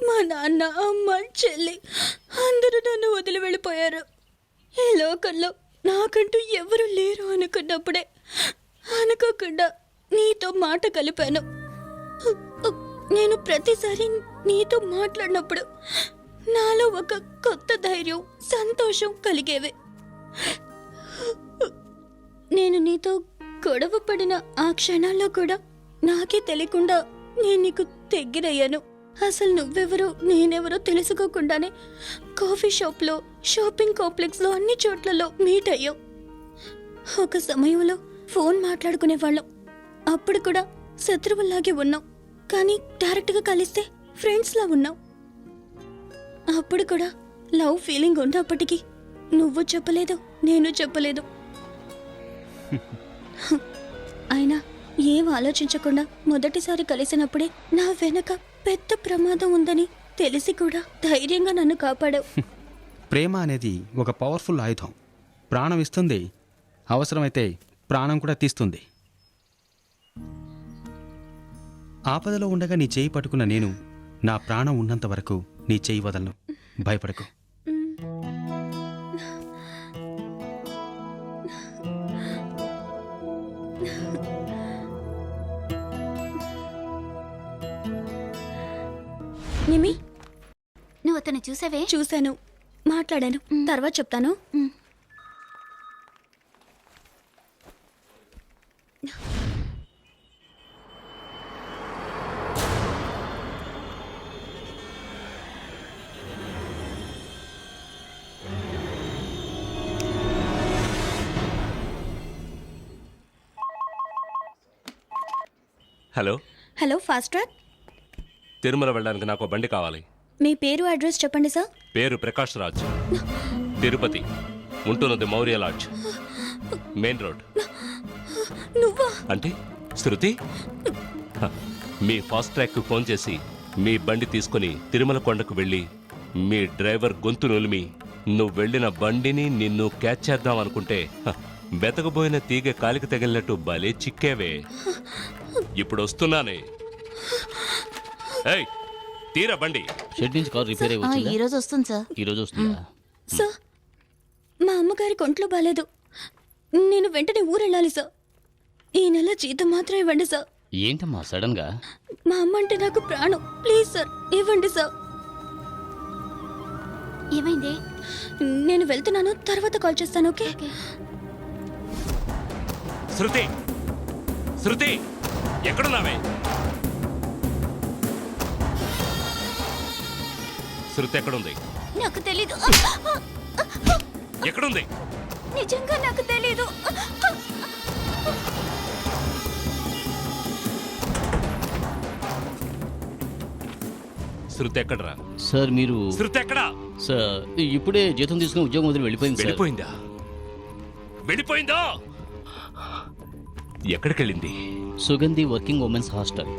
మా నాన్న, అమ్మ, చెల్లి అందరూ నన్ను వదిలి వెళ్ళిపోయారు. ఈ లోకంలో నాకంటూ ఎవరు లేరు అనుకున్నప్పుడే అనుకోకుండా నీతో మాట కలిపాను. నేను ప్రతిసారి నీతో మాట్లాడినప్పుడు నాలో ఒక కొత్త ధైర్యం, సంతోషం కలిగేవి. నేను నీతో గొడవ పడిన ఆ క్షణాల్లో కూడా నాకే తెలియకుండా నేను నీకు దగ్గరయ్యాను. అసలు నువ్వెవరో నేనెవరో తెలుసుకోకుండానే కాఫీ షాప్లో, షాపింగ్ కాంప్లెక్స్లో, అన్ని చోట్లలో మీట్ అయ్యాం. ఒక సమయంలో ఫోన్ మాట్లాడుకునే వాళ్ళం. అప్పుడు కూడా శత్రువుల్లాగే ఉన్నాం, కానీ డైరెక్ట్గా కలిస్తే ఫ్రెండ్స్లా ఉన్నాం. అప్పుడు కూడా లవ్ ఫీలింగ్ ఉన్నప్పటికీ నువ్వు చెప్పలేదు, నేను చెప్పలేదు. అయినా ఏం ఆలోచించకుండా మొదటిసారి కలిసినప్పుడే నా వెనక పెద్ద ప్రమాదం ఉందని తెలిసి కూడా ధైర్యంగా నన్ను కాపాడావు. ప్రేమ అనేది ఒక పవర్ఫుల్ ఆయుధం. ప్రాణం ఇస్తుంది, అవసరమైతే ప్రాణం కూడా తీస్తుంది. ఆపదలో ఉండగా నీ చేయి పట్టుకున్న నేను నా ప్రాణం ఉన్నంత వరకు నీ చేయి వదలను. భయపడకు. నిమి, నువ్వు అతను చూసావే? చూశాను, మాట్లాడాను. తర్వాత చెప్తాను. Hello hello, fast track. Tirumala వెళ్ళడానికి నాకు బండి కావాలి. మీ పేరు, అడ్రస్ చెప్పండి సార్. పేరు ప్రకాష్ రాజ్, తిరుపతి, ఉంటున్నది మౌర్య లాడ్జ్, మెయిన్ రోడ్. నువ్వా? అంటే శృతి? హ, మీ ఫాస్ట్ ట్రాక్కి ఫోన్ చేసి మీ బండి తీసుకుని తిరుమల కొండకు వెళ్ళి మీ డ్రైవర్ గొంతు నులిమి నువ్వు వెళ్ళిన బండిని నిన్ను క్యాచ్ చేద్దాం అనుకుంటే బెతకబోయిన తీగ కాలికి తగిలినట్టు భలే చిక్కేవే. ఇప్పుడు వస్తున్నానే. ఏయ్, తీరా బండి. షెడ్ నుంచి కార్ రిపేర్ అయ్యి ఈ రోజు వస్తుంది సార్. ఈ రోజు వస్తుందా? సార్, మా అమ్మగారికి ఒంట్లో బాగాలేదు. నేను వెంటనే ఊరెళ్ళాలి సార్. ఈ నెల జీతం మాత్రం ఇవ్వండి సార్. ఏంటమ్మా సడన్ గా? మా అమ్మ అంటే నాకు ప్రాణం. ప్లీజ్ సార్, ఇవ్వండి సార్. ఏమైంది? నేను వెళ్తున్నాను, తర్వాత కాల్ చేస్తాను. ఓకే? శృతి, శృతి, ఎక్కడున్నావే? శృతి ఎక్కడుంది? నాకు తెలీదు. ఎక్కడుంది? నిజంగా నాకు తెలీదు. శృతి ఎక్కడరా? సార్ మీరు శృతి ఎక్కడా? సార్ ఇప్పుడే జీతం తీసుకుని ఉద్యోగం వదిలి వెళ్ళిపోయింది సార్. వెళ్ళిపోయిందా? వెళ్ళిపోయిందా? ఎక్కడికి వెళ్ళింది? సుగంధి వర్కింగ్ ఉమెన్స్ హాస్టల్.